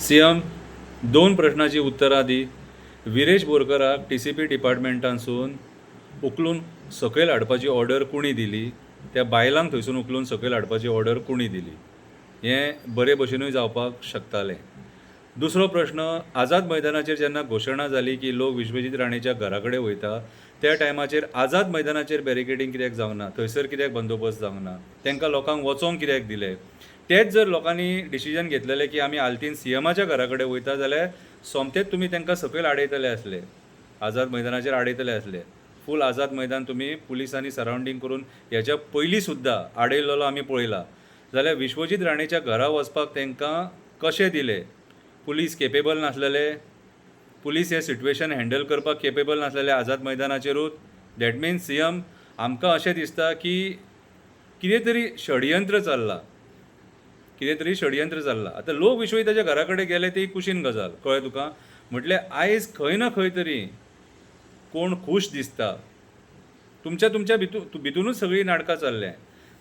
CM दोन प्रश्नाची उतरां दी. विरेश बोरकराक TCP डिपार्टमेंटांसून उखलून सकयल हाडपाची ऑर्डर कोणी दिली? त्या बायलांक थंयसून उखलून सकयल हाडपाची ऑर्डर कोणी दिली? हें बरे भशेनूय जावपाक शकतालें. दुसरो प्रश्न, आझाद मैदानाचेर जेन्ना घोशणा जाली की लोक विश्वजीत राणेच्या घरा कडेन वयता, त्या टायमाचेर आझाद मैदानाचेर बॅरिकेडींग कित्याक जावंक ना? थंयसर कित्याक बंदोबस्त जावंक ना? तांकां लोकांक वचोंक कित्याक दिलें? तेच जर लोकांनी डिसिजन घेतलेलें की आमी आल्तीन सीएमाच्या घरा कडेन वयता जाल्यार सोमतेच तुमी तांकां सकयल आडयतले आसले. आझाद मैदानाचेर आडयतले आसले. फूल आझाद मैदान तुमी पुलिसांनी सरावंडींग करून हेच्या पयलीं सुद्दां आडयल्लो आमी पळयला. जाल्यार विश्वजीत राणेच्या घरा वचपाक तांकां कशें दिलें? पुलीस केपेबल नासलेले? पुलीस हे सिट्युएशन हँडल करपाक केपेबल नासलेले आझाद मैदानाचेरूच? दॅट मिन्स सीएम आमकां अशें दिसता की कितें तरी षडयंत्र चल्लां. कितें तरी षडयंत्र चल्लां. आतां लोक विश्वजिताच्या घरा कडेन गेले ती कुशीन गजाल, कळ्ळें तुका? म्हटल्यार आयज खंय ना खंय तरी कोण खूश दिसता. तुमच्या भितूनच सगळीं नाटकां चल्ल्या.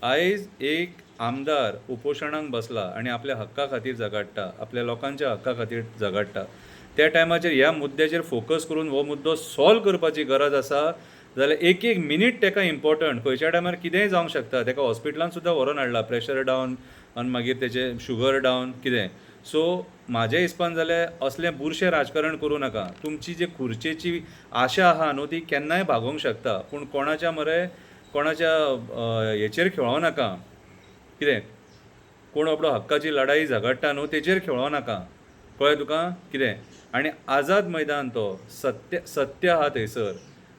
आयज एक आमदार उपोशणांक बसला आनी आपल्या हक्का खातीर झगडटा, आपल्या लोकांच्या हक्का खातीर झगडटा. त्या टायमाचेर ह्या मुद्द्याचेर फोकस करून हो मुद्दो सॉल्व करपाची गरज आसा जाल्यार एक एक मिनीट ताका इम्पॉर्टंट. खंयच्या टायमार कितेंय जावंक शकता. ताका हॉस्पिटलांत सुद्दां व्हरोन हाडला, प्रेशर डावन आनी मागीर तेचें शुगर डावन कितें. सो म्हाज्या हिसपान जाल्यार असलें बुरशें राजकारण करूं नाका. तुमची जी खुर्चेची आशा आहा न्हू ती केन्नाय भागोवंक शकता, पूण कोणाच्या हेचेर खेळों नाका. कितें कोण आपलो हक्काची लढाई झगडटा न्हू तेचेर खेळों नाका, कळ्ळें तुका? कितें आनी आझाद मैदान तो सत्य आहा थंयसर.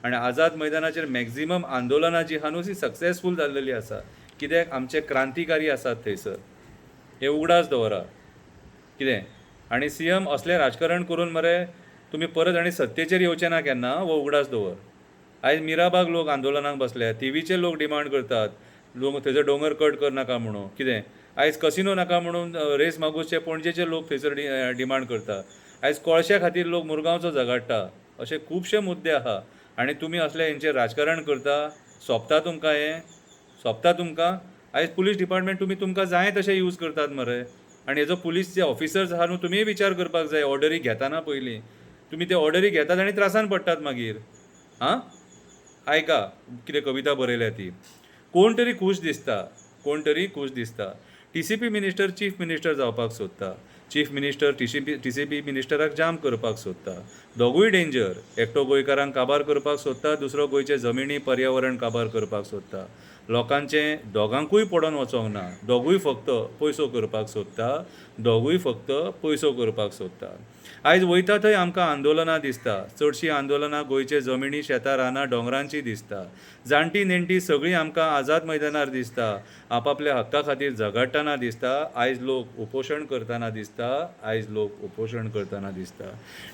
आनी आझाद मैदानाचेर मॅक्झिमम आंदोलनां जी आहा न्हू ती सक्सेसफूल जाल्लेली आसा. कित्याक आमचे क्रांतिकारी आसात थंयसर. हे उगडास दवरा. कितें आनी सीएम असलें राजकारण करून मरे तुमी परत आनी सत्तेचेर येवचे ना केन्ना, हो उगडास दवर. आयज मिराबाग लोक आंदोलनाक बसल्यात, TVचे लोक डिमांड करतात थंयसर दोंगर कट करनाका म्हणून. कितें आयज कसिनो नाका म्हणून रेस मागूसचे पणजेचे लोक थंयसर डिमांड करता. आयज कोळश्या खातीर लोक मुरगांवचो झगडटा. अशे खुबशे मुद्दे आहा आनी तुमी असले हेंचेर राजकारण करता. सोबता तुमकां हें? सोबता तुमकां? आयज पुलीस डिपार्टमेंट तुमकां जाय तशें यूज करतात मरे. आनी हेजो पुलीस जे ऑफिसर्स आहा न्हू तुमीय विचार करपाक जाय ऑर्डरी घेताना पयलीं. तुमी ते ऑर्डरी घेतात आनी त्रासान पडटात मागीर. हां आयका कितें कविता बरयल्या ती. कोण तरी खूश दिसता. TCP मिनिस्टर चीफ मिनिस्टर जावपाक सोदता. चीफ मिनिस्टर TCP मिनिस्टराक जाम करपाक सोदता. दोगूय डेंजर. एकटो गोंयकारांक काबार करपाक सोदता, दुसरो गोंयचे जमिनी पर्यावरण काबार करपाक सोदता. लोकांचें दोगांकूय पडोन वचोंक ना. दोगूय फक्त पयसो करपाक सोदता. आयज वयता थंय आमकां आंदोलनां दिसता. चडशीं आंदोलनां गोंयचे जमिनी शेतां रानां दोंगरांची दिसता. जाणटी नेणटी सगळीं आमकां आझाद मैदानार दिसता. आपापल्या हक्का खातीर झगडटाना दिसता. आयज लोक उपोशण करताना दिसता.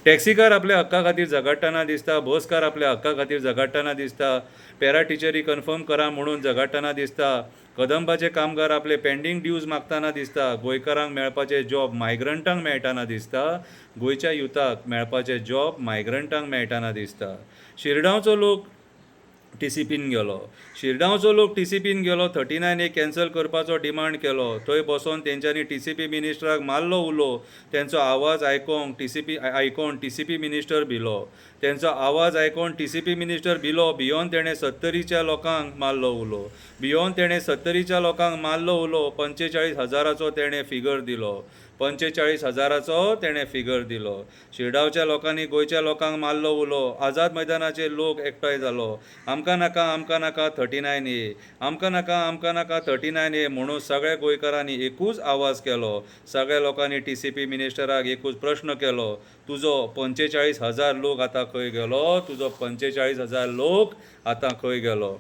टॅक्सीकार आपल्या हक्का खातीर झगडटाना दिसता. बसकार आपल्या हक्का खातीर झगडटाना दिसता. पॅरा टिचरी कन्फर्म करा म्हणून झगडटाना दिसता. कदंबाचे कामगार आपले पेंडींग ड्यूज मागताना दिसता. गोंयकारांक मेळपाचे जॉब मायग्रंटांक मेळटाना दिसता. गोंयच्या युथाक मेळपाचे जॉब मायग्रंटांक मेळटाना दिसता. शिरगांवचो लोक TCPन गेलो. 39A कॅन्सल करपाचो डिमांड केलो. थंय बसोन तेंच्यांनी TCP मिनिस्टराक मारलो उलो. तेंचो आवाज आयकोन TCP मिनिस्टर भिलो. तेंचो आवाज आयकोन TCP मिनिस्टर भिलो. भियोन तेणें 70च्या लोकांक मारलो उलो. 45,000 तेणें फिगर दिलो. 45,000 तेणें फिगर दिलो. शिरगांवच्या लोकांनी गोंयच्या लोकांक मारलो उलो. आझाद मैदानाचे लोक एकठांय जालो. आमकां नाका 39A. आमकां नाका 39A म्हणून सगळ्या गोंयकारांनी एकूच आवाज केलो. सगळ्या लोकांनी TCP मिनिस्टराक एकूच प्रश्न केलो. तुजो 45,000 लोक आतां खंय गेलो?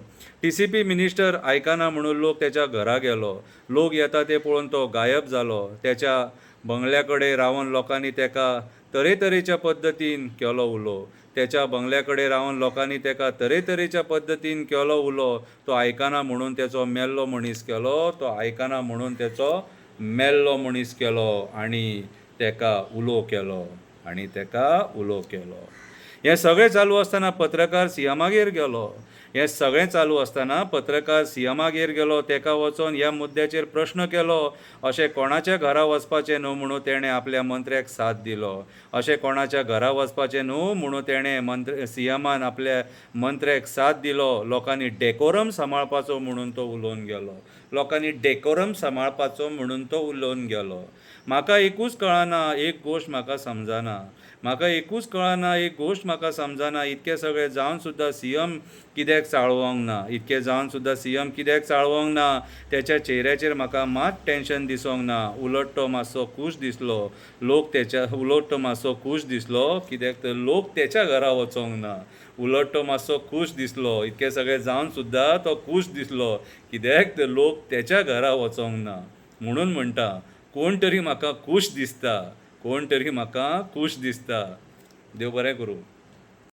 TCP मिनिस्टर आयकना म्हणून लोक तेच्या घरा गेलो. लोक येता ते पळोवन तो गायब जालो. तेच्या बंगल्या कडेन रावन लोकांनी तेका तरेतरेच्या पद्दतीन केलो उलो. तो आयकना म्हणून तेचो मेल्लो मनीस केलो आनी तेका उलो केलो. हें सगळें चालू आसतना पत्रकार सीएमागेर गेलो. हें सगळें चालू आसतना पत्रकार सीएमागेर गेलो, ताका वचोन ह्या मुद्द्याचेर प्रश्न केलो. अशें कोणाच्या घरा वचपाचें न्हू म्हणून तेणें आपल्या मंत्र्याक साथ दिलो. अशें कोणाच्या घरा वचपाचें न्हू म्हणून तेणें सीएमान आपल्या मंत्र्याक साथ दिलो. लोकांनी डेकोरम सांबाळपाचो म्हणून तो उलोवन गेलो. लोकांनी डेकोरम सांबाळपाचो म्हणून तो उलोवन गेलो. म्हाका एकूच कळना, एक गोश्ट म्हाका समजना. एक गोश्ट म्हाका समजना. इतकें सगळें जावन सुद्दां सीएम कित्याक चाळवोंक ना. तेच्या चेहऱ्याचेर म्हाका मात टेन्शन दिसोंक ना. उलट तो मातसो खूश दिसलो. कित्याक तर लोक तेच्या घरा वचोंक ना. इतकें सगळें जावन सुद्दां तो खूश दिसलो. कित्याक तर लोक तेच्या घरा वचोंक ना. म्हणून म्हणटा, कोण तरी म्हाका खूश दिसता. देव बरें करूं.